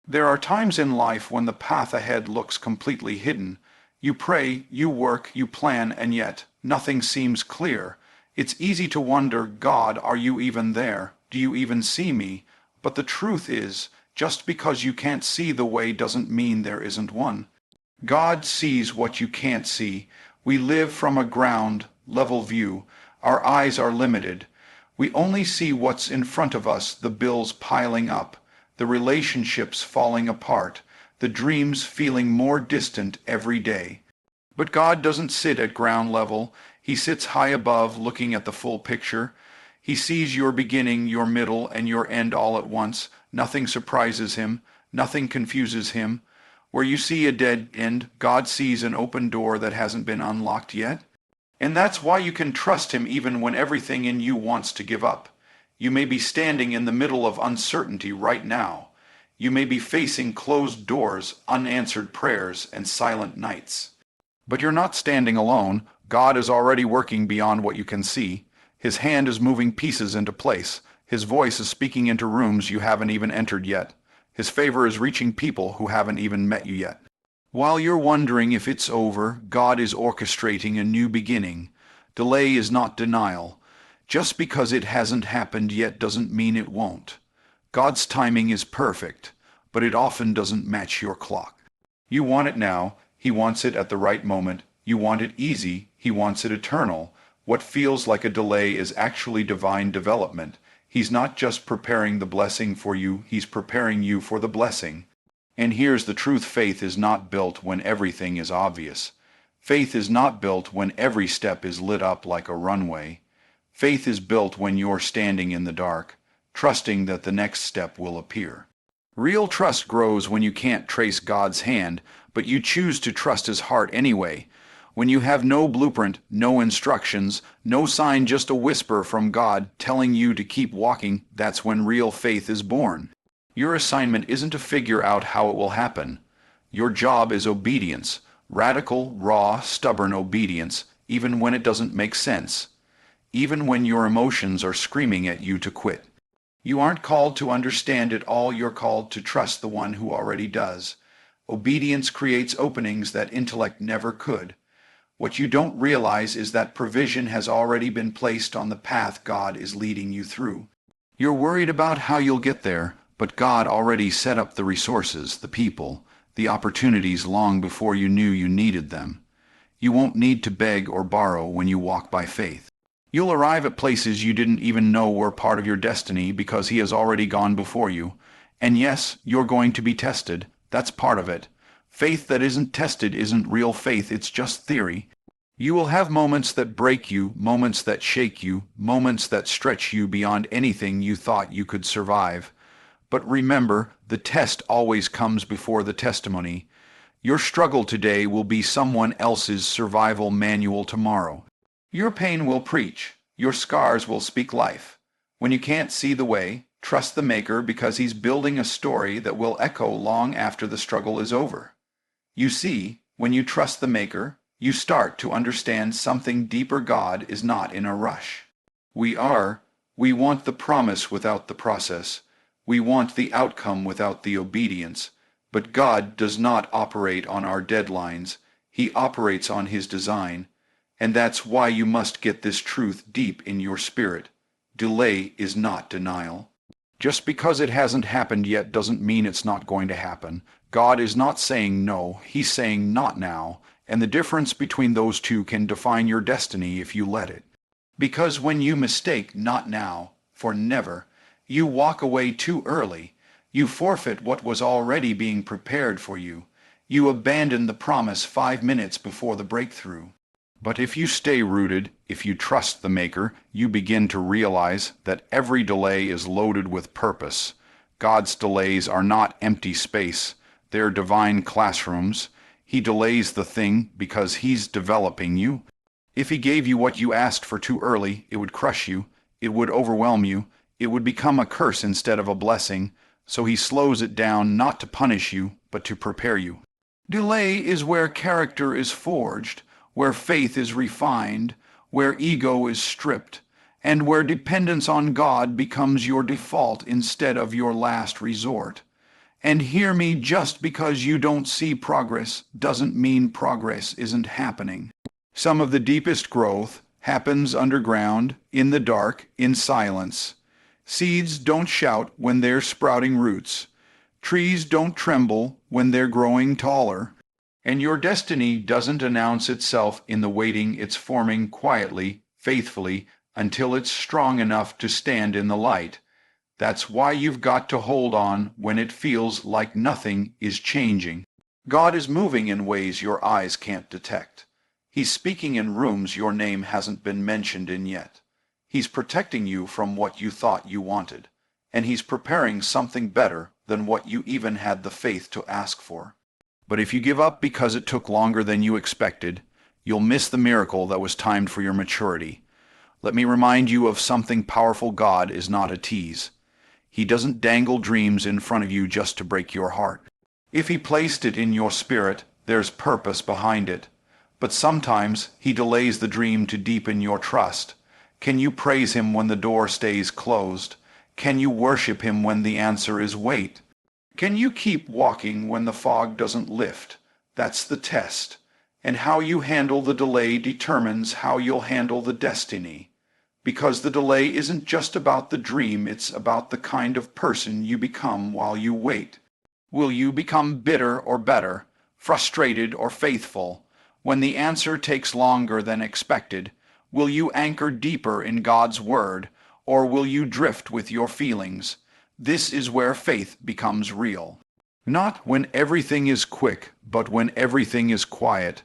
There are times in life when the path ahead looks completely hidden. You pray, you work, you plan, and yet nothing seems clear. It's easy to wonder, God, are you even there? Do you even see me? But the truth is, just because you can't see the way doesn't mean there isn't one. God sees what you can't see. We live from a ground level view. Our eyes are limited. We only see what's in front of us, the bills piling up, the relationships falling apart, the dreams feeling more distant every day. But God doesn't sit at ground level. He sits high above, looking at the full picture. He sees your beginning, your middle, and your end all at once. Nothing surprises him. Nothing confuses him. Where you see a dead end, God sees an open door that hasn't been unlocked yet. And that's why you can trust him even when everything in you wants to give up. You may be standing in the middle of uncertainty right now. You may be facing closed doors, unanswered prayers, and silent nights. But you're not standing alone. God is already working beyond what you can see. His hand is moving pieces into place. His voice is speaking into rooms you haven't even entered yet. His favor is reaching people who haven't even met you yet. While you're wondering if it's over, God is orchestrating a new beginning. Delay is not denial. Just because it hasn't happened yet doesn't mean it won't. God's timing is perfect, but it often doesn't match your clock. You want it now. He wants it at the right moment. You want it easy. He wants it eternal. What feels like a delay is actually divine development. He's not just preparing the blessing for you, he's preparing you for the blessing. And here's the truth: faith is not built when everything is obvious. Faith is not built when every step is lit up like a runway. Faith is built when you're standing in the dark, trusting that the next step will appear. Real trust grows when you can't trace God's hand, but you choose to trust his heart anyway. When you have no blueprint, no instructions, no sign, just a whisper from God telling you to keep walking, that's when real faith is born. Your assignment isn't to figure out how it will happen. Your job is obedience, radical, raw, stubborn obedience, even when it doesn't make sense, even when your emotions are screaming at you to quit. You aren't called to understand it all, you're called to trust the one who already does. Obedience creates openings that intellect never could. What you don't realize is that provision has already been placed on the path God is leading you through. You're worried about how you'll get there, but God already set up the resources, the people, the opportunities long before you knew you needed them. You won't need to beg or borrow when you walk by faith. You'll arrive at places you didn't even know were part of your destiny because he has already gone before you. And yes, you're going to be tested. That's part of it. Faith that isn't tested isn't real faith, it's just theory. You will have moments that break you, moments that shake you, moments that stretch you beyond anything you thought you could survive. But remember, the test always comes before the testimony. Your struggle today will be someone else's survival manual tomorrow. Your pain will preach. Your scars will speak life. When you can't see the way, trust the Maker because he's building a story that will echo long after the struggle is over. You see, when you trust the Maker, you start to understand something deeper. God is not in a rush. We want the promise without the process. We want the outcome without the obedience. But God does not operate on our deadlines. He operates on his design. And that's why you must get this truth deep in your spirit. Delay is not denial. Just because it hasn't happened yet doesn't mean it's not going to happen. God is not saying no, he's saying not now, and the difference between those two can define your destiny if you let it. Because when you mistake not now for never, you walk away too early. You forfeit what was already being prepared for you. You abandon the promise 5 minutes before the breakthrough. But if you stay rooted, if you trust the Maker, you begin to realize that every delay is loaded with purpose. God's delays are not empty space. They're divine classrooms. He delays the thing because he's developing you. If he gave you what you asked for too early, it would crush you. It would overwhelm you. It would become a curse instead of a blessing. So he slows it down not to punish you, but to prepare you. Delay is where character is forged, where faith is refined, where ego is stripped, and where dependence on God becomes your default instead of your last resort. And hear me, just because you don't see progress doesn't mean progress isn't happening. Some of the deepest growth happens underground, in the dark, in silence. Seeds don't shout when they're sprouting roots. Trees don't tremble when they're growing taller. And your destiny doesn't announce itself in the waiting. It's forming quietly, faithfully, until it's strong enough to stand in the light. That's why you've got to hold on when it feels like nothing is changing. God is moving in ways your eyes can't detect. He's speaking in rooms your name hasn't been mentioned in yet. He's protecting you from what you thought you wanted, and he's preparing something better than what you even had the faith to ask for. But if you give up because it took longer than you expected, you'll miss the miracle that was timed for your maturity. Let me remind you of something powerful. God is not a tease. He doesn't dangle dreams in front of you just to break your heart. If he placed it in your spirit, there's purpose behind it. But sometimes he delays the dream to deepen your trust. Can you praise him when the door stays closed? Can you worship him when the answer is wait? Can you keep walking when the fog doesn't lift? That's the test. And how you handle the delay determines how you'll handle the destiny. Because the delay isn't just about the dream, it's about the kind of person you become while you wait. Will you become bitter or better, frustrated or faithful? When the answer takes longer than expected, will you anchor deeper in God's word, or will you drift with your feelings? This is where faith becomes real. Not when everything is quick, but when everything is quiet.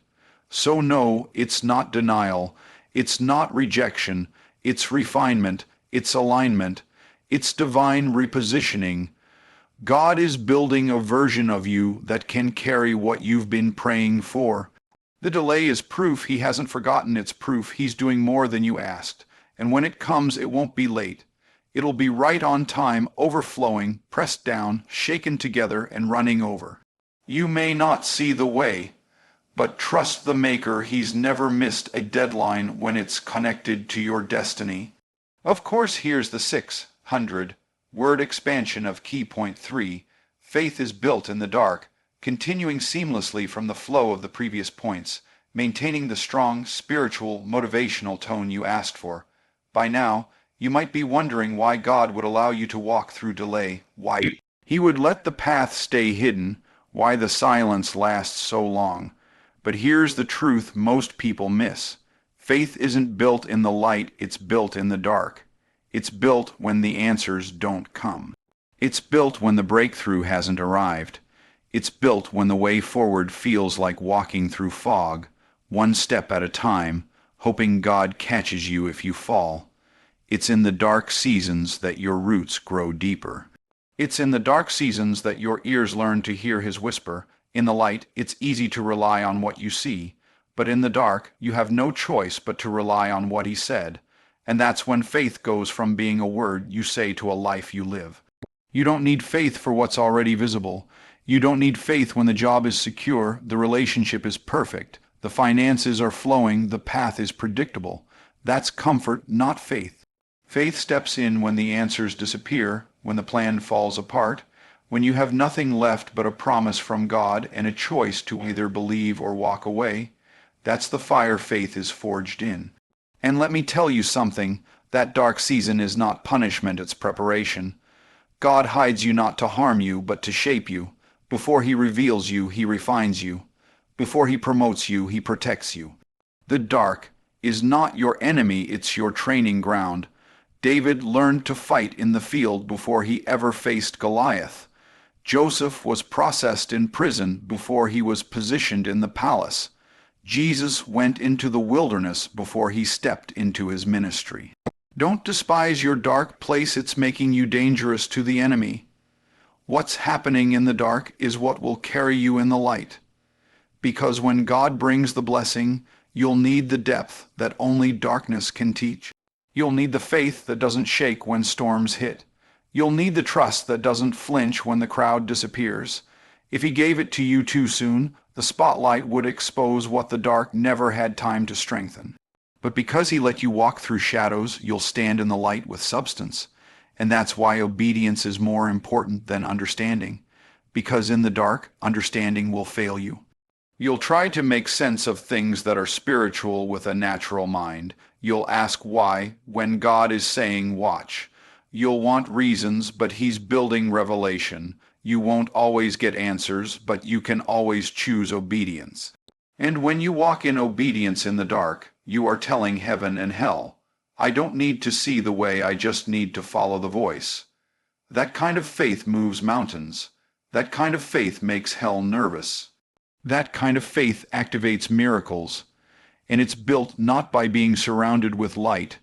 So no, it's not denial, it's not rejection, it's refinement, it's alignment, it's divine repositioning. God is building a version of you that can carry what you've been praying for. The delay is proof he hasn't forgotten. It's proof he's doing more than you asked. And when it comes, it won't be late. It'll be right on time, overflowing, pressed down, shaken together, and running over. You may not see the way, but trust the Maker. He's never missed a deadline when it's connected to your destiny. Of course, here's the 600-word expansion of key point 3. Faith is built in the dark, continuing seamlessly from the flow of the previous points, maintaining the strong, spiritual, motivational tone you asked for. By now, you might be wondering why God would allow you to walk through delay, why he would let the path stay hidden, why the silence lasts so long. But here's the truth most people miss. Faith isn't built in the light, it's built in the dark. It's built when the answers don't come. It's built when the breakthrough hasn't arrived. It's built when the way forward feels like walking through fog, one step at a time, hoping God catches you if you fall. It's in the dark seasons that your roots grow deeper. It's in the dark seasons that your ears learn to hear his whisper. In the light, it's easy to rely on what you see, but in the dark, you have no choice but to rely on what he said. And that's when faith goes from being a word you say to a life you live. You don't need faith for what's already visible. You don't need faith when the job is secure, the relationship is perfect, the finances are flowing, the path is predictable. That's comfort, not faith. Faith steps in when the answers disappear, when the plan falls apart, when you have nothing left but a promise from God and a choice to either believe or walk away. That's the fire faith is forged in. And let me tell you something, that dark season is not punishment, it's preparation. God hides you not to harm you, but to shape you. Before he reveals you, he refines you. Before he promotes you, he protects you. The dark is not your enemy, it's your training ground. David learned to fight in the field before he ever faced Goliath. Joseph was processed in prison before he was positioned in the palace. Jesus went into the wilderness before he stepped into his ministry. Don't despise your dark place, it's making you dangerous to the enemy. What's happening in the dark is what will carry you in the light. Because when God brings the blessing, you'll need the depth that only darkness can teach. You'll need the faith that doesn't shake when storms hit. You'll need the trust that doesn't flinch when the crowd disappears. If he gave it to you too soon, the spotlight would expose what the dark never had time to strengthen. But because he let you walk through shadows, you'll stand in the light with substance. And that's why obedience is more important than understanding. because in the dark, understanding will fail you. You'll try to make sense of things that are spiritual with a natural mind. You'll ask why when God is saying watch. You'll want reasons, but He's building revelation. You won't always get answers, but you can always choose obedience. And when you walk in obedience in the dark, you are telling heaven and hell, I don't need to see the way, I just need to follow the voice. That kind of faith moves mountains. That kind of faith makes hell nervous. That kind of faith activates miracles, and it's built not by being surrounded with light,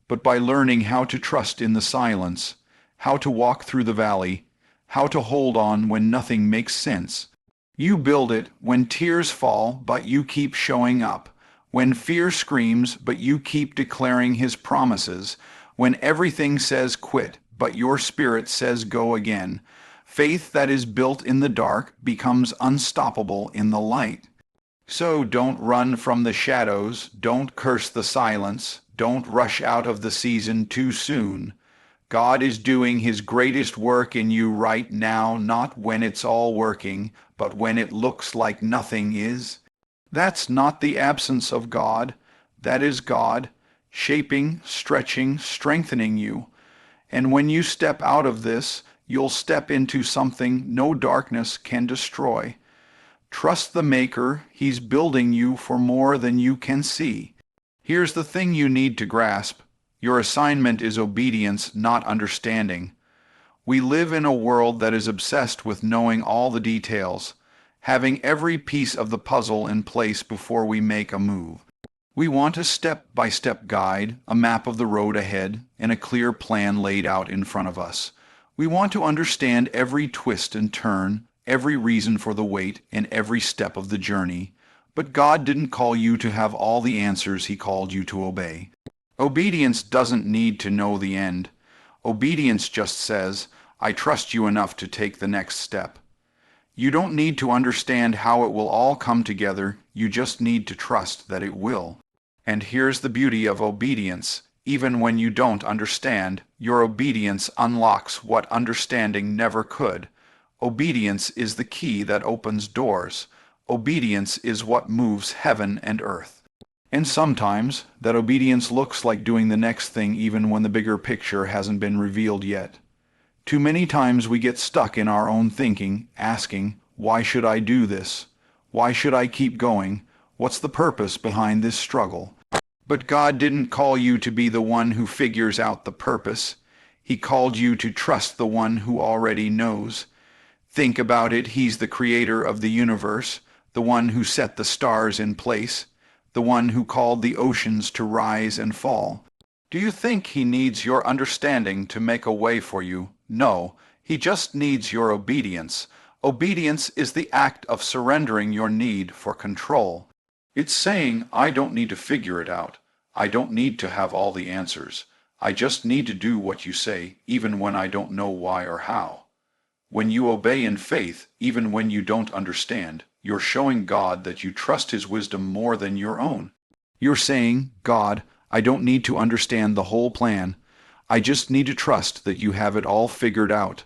but by learning how to trust in the silence, how to walk through the valley, how to hold on when nothing makes sense. You build it when tears fall, but you keep showing up, when fear screams, but you keep declaring His promises, when everything says quit, but your spirit says go again. Faith that is built in the dark becomes unstoppable in the light. So don't run from the shadows, don't curse the silence, don't rush out of the season too soon. God is doing His greatest work in you right now, not when it's all working, but when it looks like nothing is. That's not the absence of God. That is God, shaping, stretching, strengthening you. And when you step out of this, you'll step into something no darkness can destroy. Trust the Maker. He's building you for more than you can see. Here's the thing you need to grasp. Your assignment is obedience, not understanding. We live in a world that is obsessed with knowing all the details, having every piece of the puzzle in place before we make a move. We want a step-by-step guide, a map of the road ahead, and a clear plan laid out in front of us. We want to understand every twist and turn, every reason for the wait, and every step of the journey. But God didn't call you to have all the answers. He called you to obey. Obedience doesn't need to know the end. Obedience just says, I trust you enough to take the next step. You don't need to understand how it will all come together. You just need to trust that it will. And here's the beauty of obedience. Even when you don't understand, your obedience unlocks what understanding never could. Obedience is the key that opens doors. Obedience is what moves heaven and earth. And sometimes, that obedience looks like doing the next thing even when the bigger picture hasn't been revealed yet. Too many times we get stuck in our own thinking, asking, why should I do this? Why should I keep going? What's the purpose behind this struggle? But God didn't call you to be the one who figures out the purpose. He called you to trust the one who already knows. Think about it. He's the creator of the universe, the one who set the stars in place, the one who called the oceans to rise and fall. Do you think He needs your understanding to make a way for you? No, He just needs your obedience. Obedience is the act of surrendering your need for control. It's saying, I don't need to figure it out. I don't need to have all the answers. I just need to do what you say, even when I don't know why or how. When you obey in faith, even when you don't understand, you're showing God that you trust His wisdom more than your own. You're saying, God, I don't need to understand the whole plan. I just need to trust that you have it all figured out.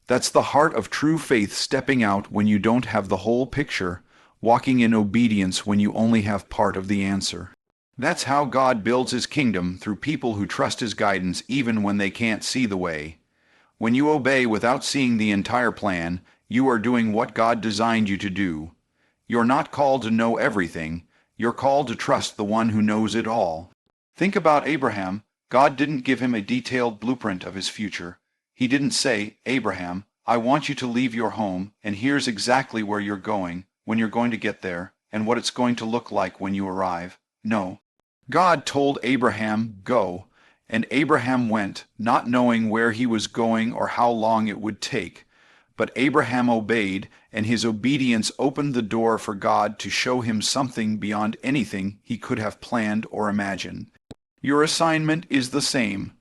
That's the heart of true faith, stepping out when you don't have the whole picture, walking in obedience when you only have part of the answer. That's how God builds His kingdom, through people who trust His guidance even when they can't see the way. When you obey without seeing the entire plan, you are doing what God designed you to do. You're not called to know everything. You're called to trust the one who knows it all. Think about Abraham. God didn't give him a detailed blueprint of his future. He didn't say, Abraham, I want you to leave your home, and here's exactly where you're going, when you're going to get there, and what it's going to look like when you arrive. No. God told Abraham, go, and Abraham went, not knowing where he was going or how long it would take. But Abraham obeyed, and his obedience opened the door for God to show him something beyond anything he could have planned or imagined. Your assignment is the same.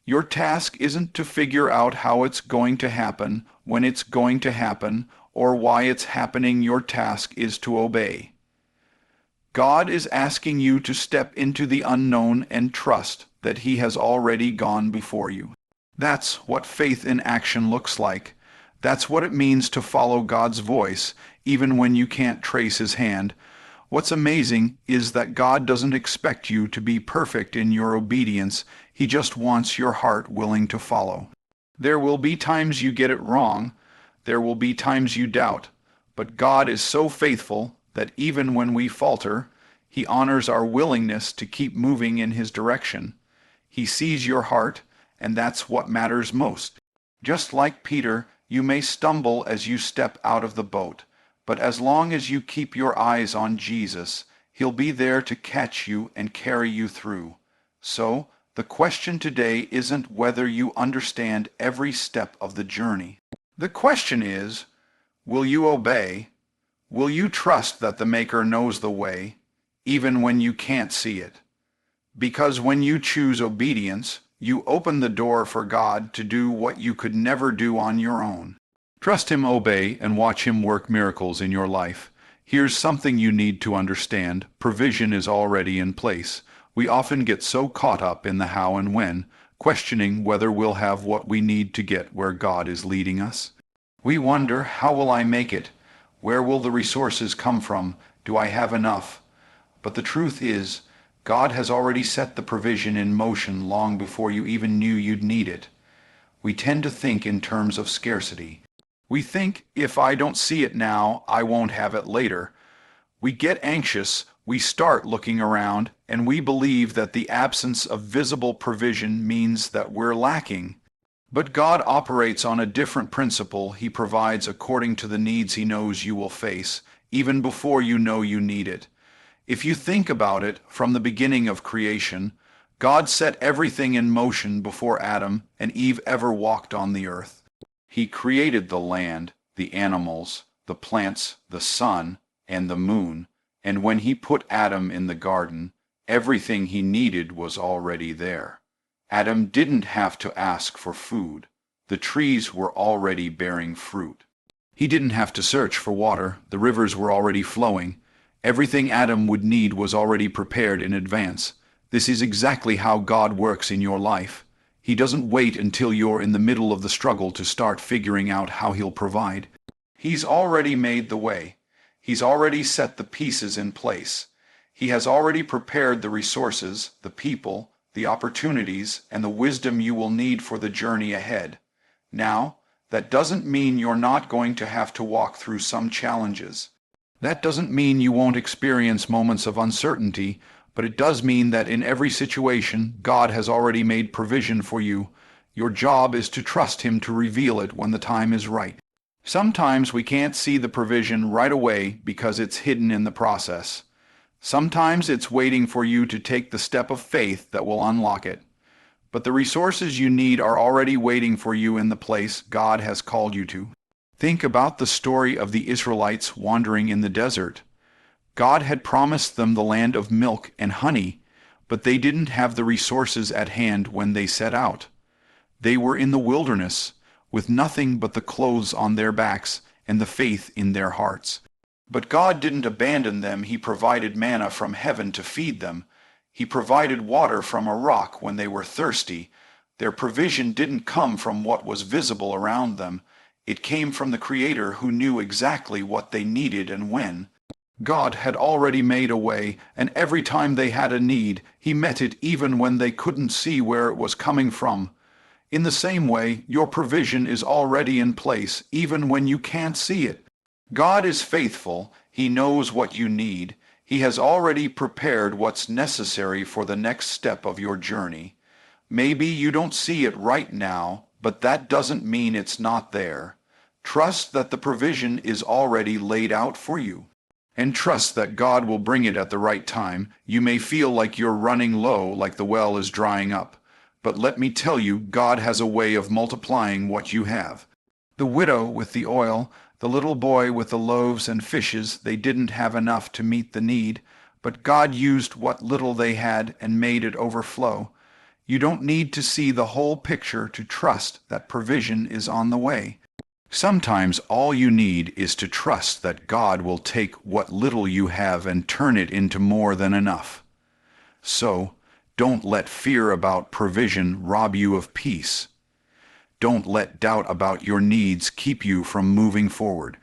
Your task isn't to figure out how it's going to happen, when it's going to happen, or why it's happening. Your task is to obey. God is asking you to step into the unknown and trust that He has already gone before you. That's what faith in action looks like. That's what it means to follow God's voice, even when you can't trace His hand. What's amazing is that God doesn't expect you to be perfect in your obedience. He just wants your heart willing to follow. There will be times you get it wrong. There will be times you doubt. But God is so faithful that even when we falter, He honors our willingness to keep moving in His direction. He sees your heart, and that's what matters most. Just like Peter, you may stumble as you step out of the boat, but as long as you keep your eyes on Jesus, He'll be there to catch you and carry you through. So, the question today isn't whether you understand every step of the journey. The question is, will you obey? Will you trust that the Maker knows the way, even when you can't see it? Because when you choose obedience, you open the door for God to do what you could never do on your own. Trust Him, obey, and watch Him work miracles in your life. Here's something you need to understand. Provision is already in place. We often get so caught up in the how and when, questioning whether we'll have what we need to get where God is leading us. We wonder, how will I make it? Where will the resources come from? Do I have enough? But the truth is, God has already set the provision in motion long before you even knew you'd need it. We tend to think in terms of scarcity. We think, if I don't see it now, I won't have it later. We get anxious, we start looking around, and we believe that the absence of visible provision means that we're lacking. But God operates on a different principle. He provides according to the needs He knows you will face, even before you know you need it. If you think about it, from the beginning of creation, God set everything in motion before Adam and Eve ever walked on the earth. He created the land, the animals, the plants, the sun, and the moon, and when He put Adam in the garden, everything he needed was already there. Adam didn't have to ask for food. The trees were already bearing fruit. He didn't have to search for water. The rivers were already flowing. Everything Adam would need was already prepared in advance. This is exactly how God works in your life. He doesn't wait until you're in the middle of the struggle to start figuring out how He'll provide. He's already made the way. He's already set the pieces in place. He has already prepared the resources, the people, the opportunities, and the wisdom you will need for the journey ahead. Now, that doesn't mean you're not going to have to walk through some challenges. That doesn't mean you won't experience moments of uncertainty, but it does mean that in every situation, God has already made provision for you. Your job is to trust Him to reveal it when the time is right. Sometimes we can't see the provision right away because it's hidden in the process. Sometimes it's waiting for you to take the step of faith that will unlock it. But the resources you need are already waiting for you in the place God has called you to. Think about the story of the Israelites wandering in the desert. God had promised them the land of milk and honey, but they didn't have the resources at hand when they set out. They were in the wilderness, with nothing but the clothes on their backs and the faith in their hearts. But God didn't abandon them. He provided manna from heaven to feed them. He provided water from a rock when they were thirsty. Their provision didn't come from what was visible around them. It came from the Creator who knew exactly what they needed and when. God had already made a way, and every time they had a need, He met it even when they couldn't see where it was coming from. In the same way, your provision is already in place, even when you can't see it. God is faithful. He knows what you need. He has already prepared what's necessary for the next step of your journey. Maybe you don't see it right now, but that doesn't mean it's not there. Trust that the provision is already laid out for you. And trust that God will bring it at the right time. You may feel like you're running low, like the well is drying up. But let me tell you, God has a way of multiplying what you have. The widow with the oil, the little boy with the loaves and fishes, they didn't have enough to meet the need, but God used what little they had and made it overflow. You don't need to see the whole picture to trust that provision is on the way. Sometimes all you need is to trust that God will take what little you have and turn it into more than enough. So, don't let fear about provision rob you of peace. Don't let doubt about your needs keep you from moving forward.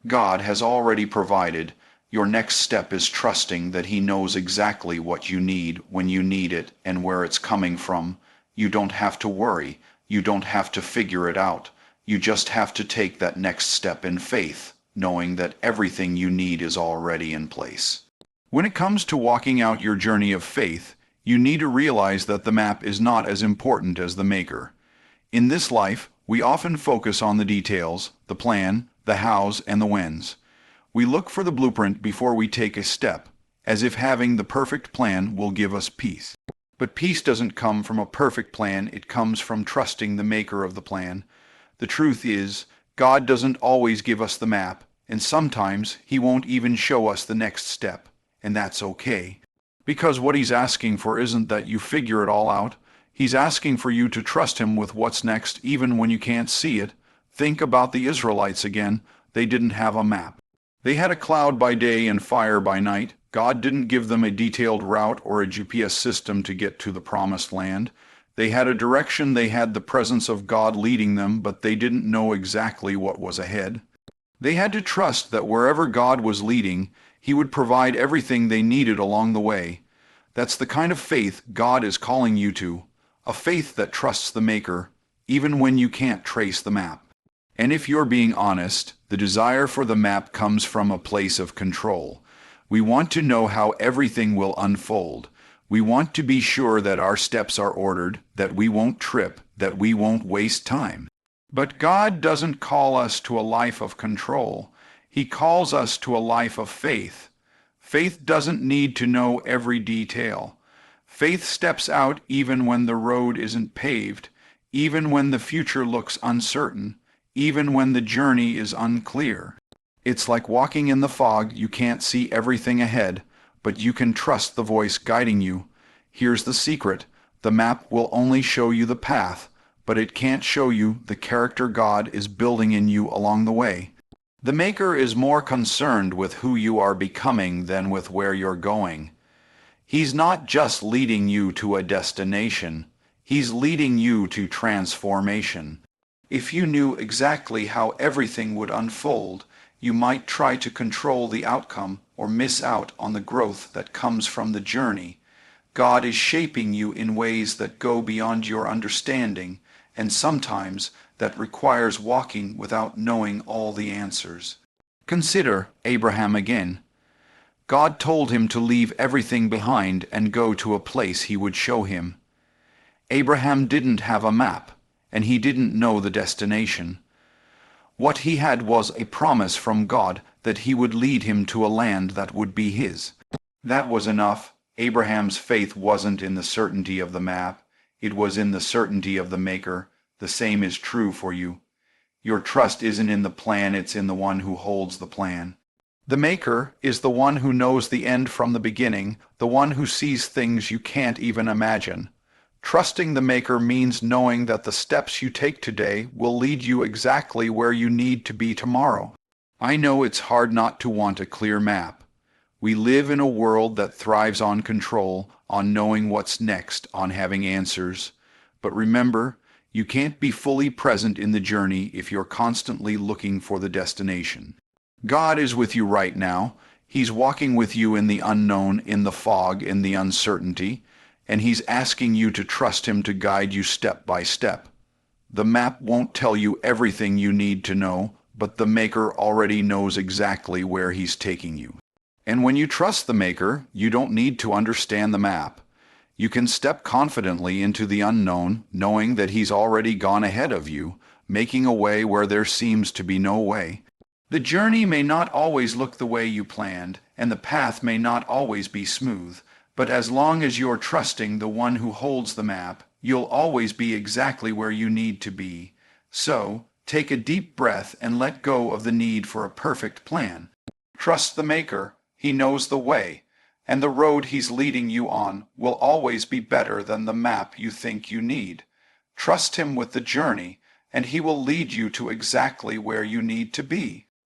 God has already provided. Your next step is trusting that He knows exactly what you need when you need it and where it's coming from. You don't have to worry. You don't have to figure it out. You just have to take that next step in faith, knowing that everything you need is already in place. When it comes to walking out your journey of faith, you need to realize that the map is not as important as the maker. In this life, we often focus on the details, the plan, the hows, and the whens. We look for the blueprint before we take a step, as if having the perfect plan will give us peace. But peace doesn't come from a perfect plan, it comes from trusting the maker of the plan. The truth is, God doesn't always give us the map, and sometimes He won't even show us the next step, and that's okay. Because what He's asking for isn't that you figure it all out. He's asking for you to trust Him with what's next, even when you can't see it. Think about the Israelites again. They didn't have a map. They had a cloud by day and fire by night. God didn't give them a detailed route or a GPS system to get to the promised land. They had a direction, they had the presence of God leading them, but they didn't know exactly what was ahead. They had to trust that wherever God was leading, He would provide everything they needed along the way. That's the kind of faith God is calling you to, a faith that trusts the Maker, even when you can't trace the map. And if you're being honest, the desire for the map comes from a place of control. We want to know how everything will unfold. We want to be sure that our steps are ordered, that we won't trip, that we won't waste time. But God doesn't call us to a life of control. He calls us to a life of faith. Faith doesn't need to know every detail. Faith steps out even when the road isn't paved, even when the future looks uncertain, even when the journey is unclear. It's like walking in the fog. You can't see everything ahead, but you can trust the voice guiding you. Here's the secret. The map will only show you the path, but it can't show you the character God is building in you along the way. The Maker is more concerned with who you are becoming than with where you're going. He's not just leading you to a destination. He's leading you to transformation. If you knew exactly how everything would unfold, you might try to control the outcome or miss out on the growth that comes from the journey. God is shaping you in ways that go beyond your understanding, and sometimes that requires walking without knowing all the answers. Consider Abraham again. God told him to leave everything behind and go to a place He would show him. Abraham didn't have a map, and he didn't know the destination. What he had was a promise from God that He would lead him to a land that would be his. That was enough. Abraham's faith wasn't in the certainty of the map. It was in the certainty of the Maker. The same is true for you. Your trust isn't in the plan, it's in the one who holds the plan. The Maker is the one who knows the end from the beginning, the one who sees things you can't even imagine. Trusting the Maker means knowing that the steps you take today will lead you exactly where you need to be tomorrow. I know it's hard not to want a clear map. We live in a world that thrives on control, on knowing what's next, on having answers. But remember, you can't be fully present in the journey if you're constantly looking for the destination. God is with you right now. He's walking with you in the unknown, in the fog, in the uncertainty. And He's asking you to trust Him to guide you step by step. The map won't tell you everything you need to know, but the Maker already knows exactly where He's taking you. And when you trust the Maker, you don't need to understand the map. You can step confidently into the unknown, knowing that He's already gone ahead of you, making a way where there seems to be no way. The journey may not always look the way you planned, and the path may not always be smooth. But as long as you're trusting the one who holds the map, you'll always be exactly where you need to be. So, take a deep breath and let go of the need for a perfect plan. Trust the Maker. He knows the way, and the road He's leading you on will always be better than the map you think you need. Trust Him with the journey, and He will lead you to exactly where you need to be.